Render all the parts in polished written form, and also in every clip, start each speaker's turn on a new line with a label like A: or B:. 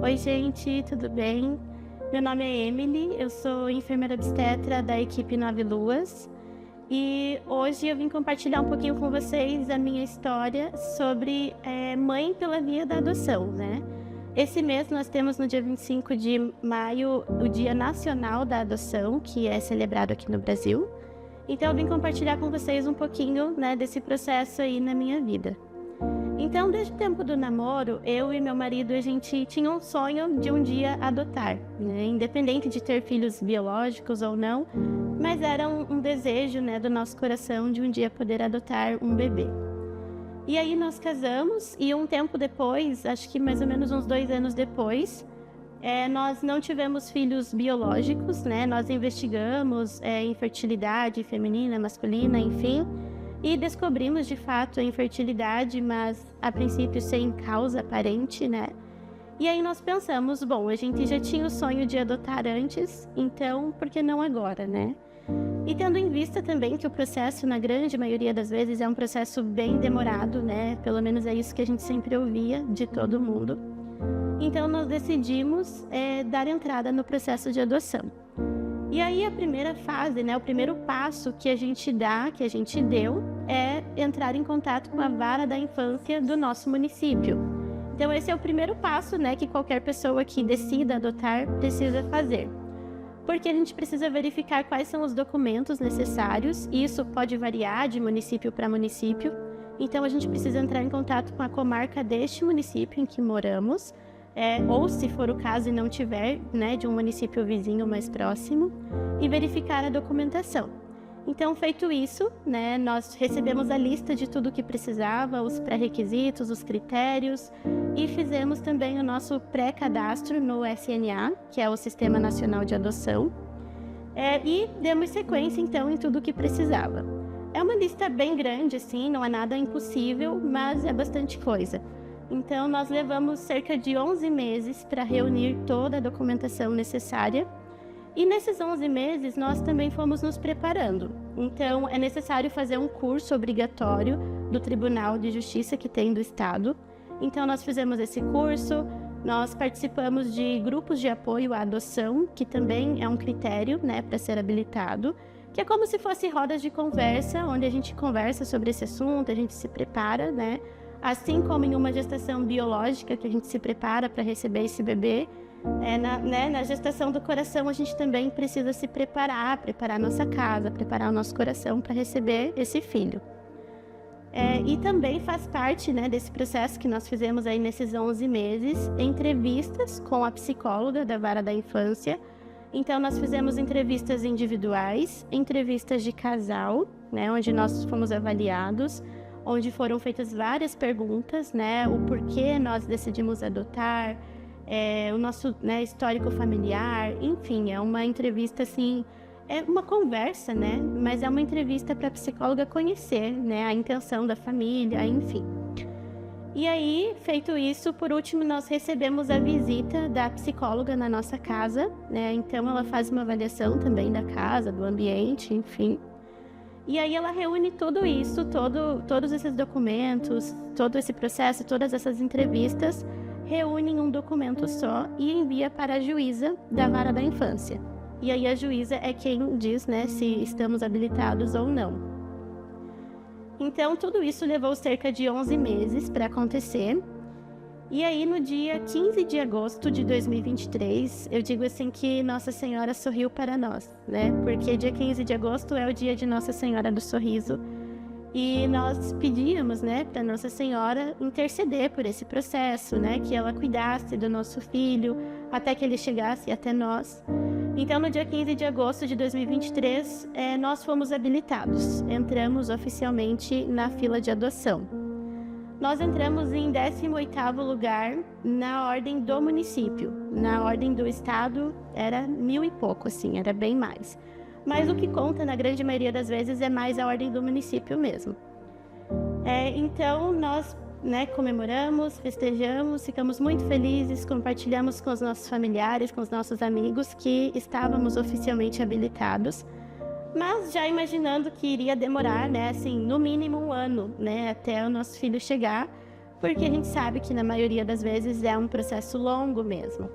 A: Oi, gente, tudo bem? Meu nome é Emily, eu sou enfermeira obstetra da equipe Nove Luas e hoje eu vim compartilhar um pouquinho com vocês a minha história sobre mãe pela via da adoção, né? Esse mês nós temos no dia 25 de maio o Dia Nacional da Adoção, que é celebrado aqui no Brasil. Então eu vim compartilhar com vocês um pouquinho, né, desse processo aí na minha vida. Então, desde o tempo do namoro, eu e meu marido, a gente tinha um sonho de um dia adotar, né? Independente de ter filhos biológicos ou não, mas era um desejo, né, do nosso coração de um dia poder adotar um bebê. E aí nós casamos e um tempo depois, acho que mais ou menos uns 2 anos depois, nós não tivemos filhos biológicos, né? Nós investigamos infertilidade feminina, masculina, enfim, e descobrimos de fato a infertilidade, mas a princípio sem causa aparente, né? E aí nós pensamos, bom, a gente já tinha o sonho de adotar antes, então por que não agora, né? E tendo em vista também que o processo, na grande maioria das vezes, é um processo bem demorado, né? Pelo menos é isso que a gente sempre ouvia de todo mundo. Então nós decidimos dar entrada no processo de adoção. E aí a primeira fase, né, o primeiro passo que a gente deu, é entrar em contato com a vara da infância do nosso município. Então esse é o primeiro passo, né, que qualquer pessoa que decida adotar precisa fazer. Porque a gente precisa verificar quais são os documentos necessários, e isso pode variar de município para município. Então a gente precisa entrar em contato com a comarca deste município em que moramos, ou se for o caso e não tiver, né, de um município vizinho mais próximo, e verificar a documentação. Então, feito isso, né, nós recebemos a lista de tudo que precisava, os pré-requisitos, os critérios, e fizemos também o nosso pré-cadastro no SNA, que é o Sistema Nacional de Adoção, e demos sequência, então, em tudo que precisava. É uma lista bem grande, assim, não é nada impossível, mas é bastante coisa. Então, nós levamos cerca de 11 meses para reunir toda a documentação necessária. E nesses 11 meses, nós também fomos nos preparando. Então, é necessário fazer um curso obrigatório do Tribunal de Justiça que tem do Estado. Então, nós fizemos esse curso, nós participamos de grupos de apoio à adoção, que também é um critério, né, para ser habilitado, que é como se fosse rodas de conversa, onde a gente conversa sobre esse assunto, a gente se prepara, né? Assim como em uma gestação biológica, que a gente se prepara para receber esse bebê, na gestação do coração a gente também precisa se preparar nossa casa, preparar o nosso coração para receber esse filho. E também faz parte, né, desse processo que nós fizemos aí nesses 11 meses, entrevistas com a psicóloga da vara da infância. Então nós fizemos entrevistas individuais, entrevistas de casal, né, onde nós fomos avaliados, onde foram feitas várias perguntas, né, o porquê nós decidimos adotar, o nosso, né, histórico familiar, enfim, é uma entrevista, assim, é uma conversa, né, mas é uma entrevista para a psicóloga conhecer, né, a intenção da família, enfim. E aí, feito isso, por último, nós recebemos a visita da psicóloga na nossa casa, né, então ela faz uma avaliação também da casa, do ambiente, enfim. E aí ela reúne tudo isso, todos esses documentos, todo esse processo, todas essas entrevistas, reúne em um documento só e envia para a juíza da vara da infância. E aí a juíza é quem diz, né, se estamos habilitados ou não. Então tudo isso levou cerca de 11 meses para acontecer. E aí no dia 15 de agosto de 2023, eu digo assim que Nossa Senhora sorriu para nós, né? Porque dia 15 de agosto é o dia de Nossa Senhora do Sorriso. E nós pedíamos, né, para Nossa Senhora interceder por esse processo, né? Que ela cuidasse do nosso filho até que ele chegasse até nós. Então no dia 15 de agosto de 2023, nós fomos habilitados. Entramos oficialmente na fila de adoção. Nós entramos em 18º lugar na ordem do município. Na ordem do estado era 1000 e pouco, assim, era bem mais. Mas o que conta, na grande maioria das vezes, é mais a ordem do município mesmo. Então, nós, né, comemoramos, festejamos, ficamos muito felizes, compartilhamos com os nossos familiares, com os nossos amigos que estávamos oficialmente habilitados. Mas já imaginando que iria demorar, né, assim, no mínimo 1 ano, né, até o nosso filho chegar, porque a gente sabe que na maioria das vezes é um processo longo mesmo.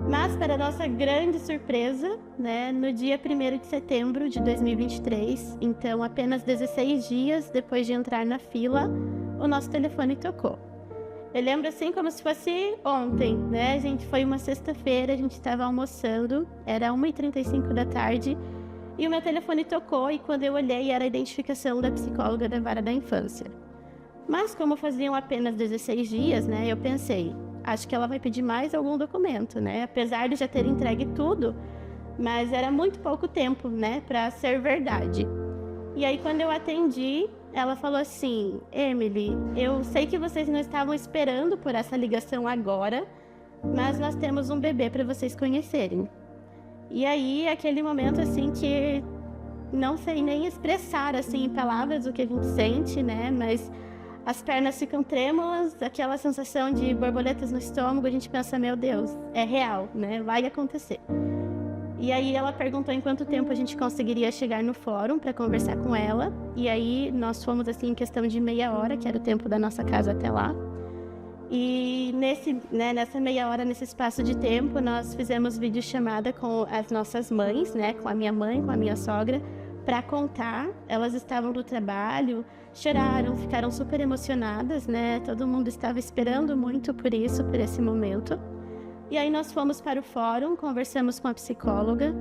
A: Mas, para nossa grande surpresa, né, no dia 1º de setembro de 2023, então apenas 16 dias depois de entrar na fila, o nosso telefone tocou. Eu lembro assim como se fosse ontem, né? Foi uma sexta-feira, a gente estava almoçando, era 1h35 da tarde, e o meu telefone tocou, e quando eu olhei era a identificação da psicóloga da vara da infância. Mas como faziam apenas 16 dias, né, eu pensei, acho que ela vai pedir mais algum documento, né? Apesar de já ter entregue tudo, mas era muito pouco tempo, né, para ser verdade. E aí quando eu atendi, ela falou assim: Emily, eu sei que vocês não estavam esperando por essa ligação agora, mas nós temos um bebê para vocês conhecerem. E aí, aquele momento assim que não sei nem expressar assim em palavras o que a gente sente, né? Mas as pernas ficam trêmulas, aquela sensação de borboletas no estômago, a gente pensa, meu Deus, é real, né? Vai acontecer. E aí ela perguntou em quanto tempo a gente conseguiria chegar no fórum para conversar com ela. E aí nós fomos assim em questão de meia hora, que era o tempo da nossa casa até lá. E nessa meia hora, nesse espaço de tempo, nós fizemos videochamada com as nossas mães, né? Com a minha mãe, com a minha sogra, para contar. Elas estavam no trabalho, choraram, ficaram super emocionadas, né? Todo mundo estava esperando muito por isso, por esse momento. E aí nós fomos para o fórum, conversamos com a psicóloga.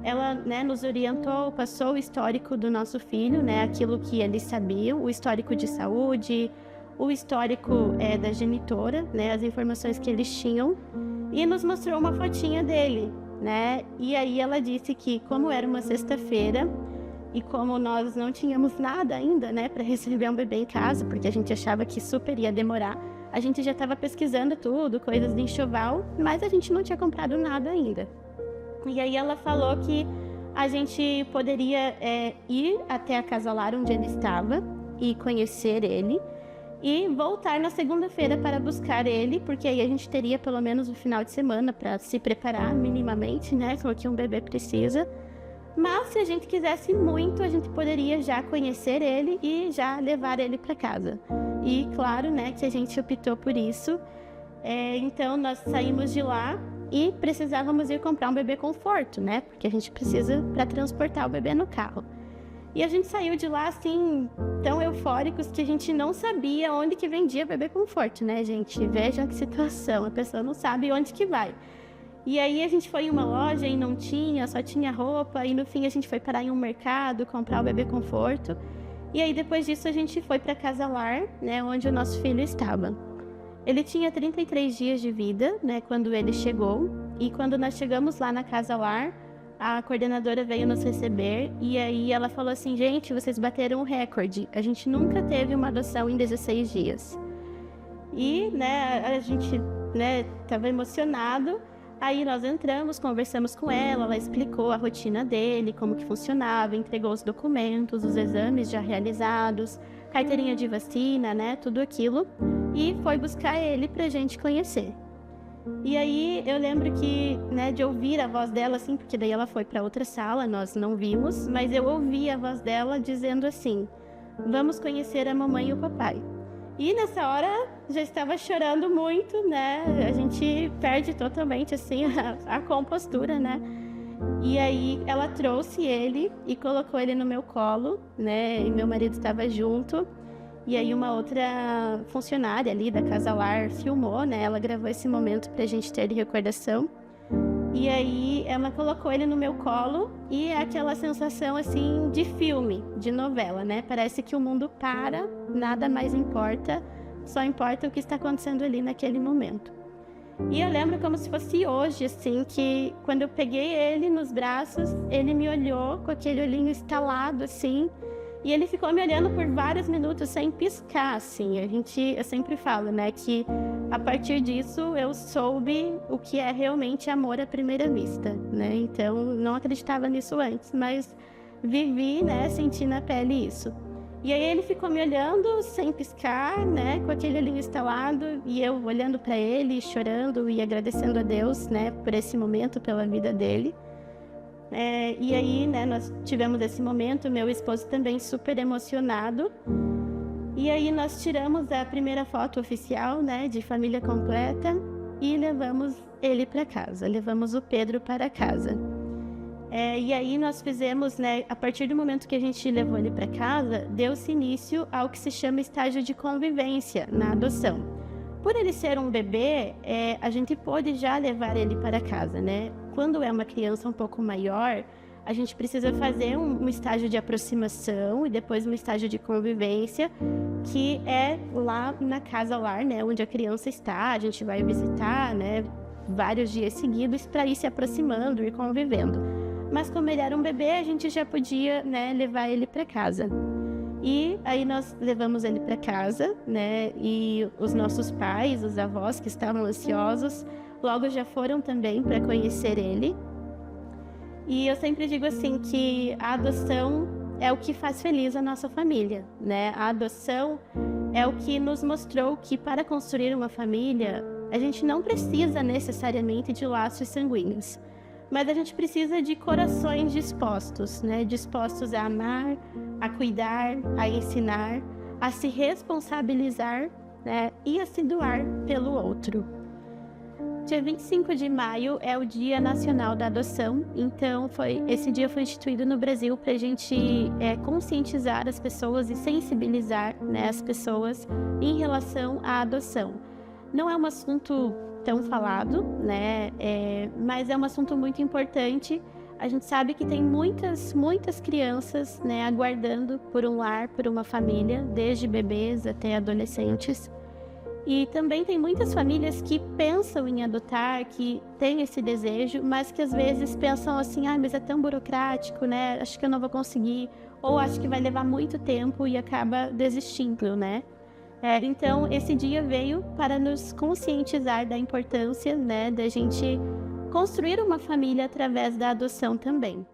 A: Ela, né, nos orientou, passou o histórico do nosso filho, né? Aquilo que eles sabiam, o histórico de saúde, o histórico da genitora, né? As informações que eles tinham. E nos mostrou uma fotinha dele, né? E aí ela disse que, como era uma sexta-feira, e como nós não tínhamos nada ainda, né, para receber um bebê em casa, porque a gente achava que super ia demorar, a gente já estava pesquisando tudo, coisas de enxoval, mas a gente não tinha comprado nada ainda. E aí ela falou que a gente poderia ir até a casa lar onde ele estava e conhecer ele, e voltar na segunda-feira para buscar ele, porque aí a gente teria pelo menos o final de semana para se preparar minimamente, né, com o que um bebê precisa. Mas se a gente quisesse muito, a gente poderia já conhecer ele e já levar ele para casa. E claro, né, que a gente optou por isso. Então nós saímos de lá e precisávamos ir comprar um bebê conforto, né? Porque a gente precisa para transportar o bebê no carro. E a gente saiu de lá assim, tão eufóricos que a gente não sabia onde que vendia bebê conforto, né, gente? Vejam que situação, a pessoa não sabe onde que vai. E aí a gente foi em uma loja e não tinha, só tinha roupa, e no fim a gente foi parar em um mercado, comprar o bebê conforto. E aí depois disso a gente foi para casa lar, né, onde o nosso filho estava. Ele tinha 33 dias de vida, né, quando ele chegou, e quando nós chegamos lá na casa lar, a coordenadora veio nos receber, e aí ela falou assim: gente, vocês bateram um recorde, a gente nunca teve uma adoção em 16 dias. E, né, a gente, né, estava emocionado. Aí nós entramos, conversamos com ela explicou a rotina dele, como que funcionava, entregou os documentos, os exames já realizados, carteirinha de vacina, né, tudo aquilo, e foi buscar ele pra gente conhecer. E aí eu lembro que, né, de ouvir a voz dela, assim, porque daí ela foi para outra sala, nós não vimos, mas eu ouvi a voz dela dizendo assim: vamos conhecer a mamãe e o papai. E nessa hora já estava chorando muito, né? A gente perde totalmente assim a compostura, né? E aí ela trouxe ele e colocou ele no meu colo, né? E meu marido estava junto. E aí uma outra funcionária ali da casa lar filmou, né? Ela gravou esse momento pra gente ter de recordação. E aí ela colocou ele no meu colo e é aquela sensação assim de filme, de novela, né? Parece que o mundo para, nada mais importa, só importa o que está acontecendo ali naquele momento. E eu lembro como se fosse hoje, assim, que quando eu peguei ele nos braços, ele me olhou com aquele olhinho estalado, assim, e ele ficou me olhando por vários minutos sem piscar, assim. Eu sempre falo, né, que a partir disso eu soube o que é realmente amor à primeira vista, né? Então, não acreditava nisso antes, mas vivi, né, senti na pele isso. E aí ele ficou me olhando sem piscar, né, com aquele olhinho estalado, e eu olhando para ele, chorando e agradecendo a Deus, né, por esse momento, pela vida dele. E aí, né, nós tivemos esse momento, meu esposo também super emocionado. E aí nós tiramos a primeira foto oficial, né, de família completa e levamos ele para casa, levamos o Pedro para casa. E aí nós fizemos, né, a partir do momento que a gente levou ele para casa, deu-se início ao que se chama estágio de convivência na adoção. Por ele ser um bebê, a gente pôde já levar ele para casa, né? Quando é uma criança um pouco maior, a gente precisa fazer um estágio de aproximação e depois um estágio de convivência, que é lá na casa lar, né, onde a criança está. A gente vai visitar, né, vários dias seguidos para ir se aproximando e convivendo. Mas como ele era um bebê, a gente já podia, né, levar ele para casa. E aí nós levamos ele para casa, né, e os nossos pais, os avós que estavam ansiosos, logo já foram também para conhecer ele. E eu sempre digo assim que a adoção é o que faz feliz a nossa família, né? A adoção é o que nos mostrou que para construir uma família, a gente não precisa necessariamente de laços sanguíneos, mas a gente precisa de corações dispostos, né? Dispostos a amar, a cuidar, a ensinar, a se responsabilizar, né? E a se doar pelo outro. Dia 25 de maio é o Dia Nacional da Adoção, então esse dia foi instituído no Brasil para a gente conscientizar as pessoas e sensibilizar, né, as pessoas em relação à adoção. Não é um assunto tão falado, né, mas é um assunto muito importante. A gente sabe que tem muitas crianças, né, aguardando por um lar, por uma família, desde bebês até adolescentes. E também tem muitas famílias que pensam em adotar, que têm esse desejo, mas que às vezes pensam assim, mas é tão burocrático, né? Acho que eu não vou conseguir, ou acho que vai levar muito tempo e acaba desistindo, né? Então, esse dia veio para nos conscientizar da importância, né, da gente construir uma família através da adoção também.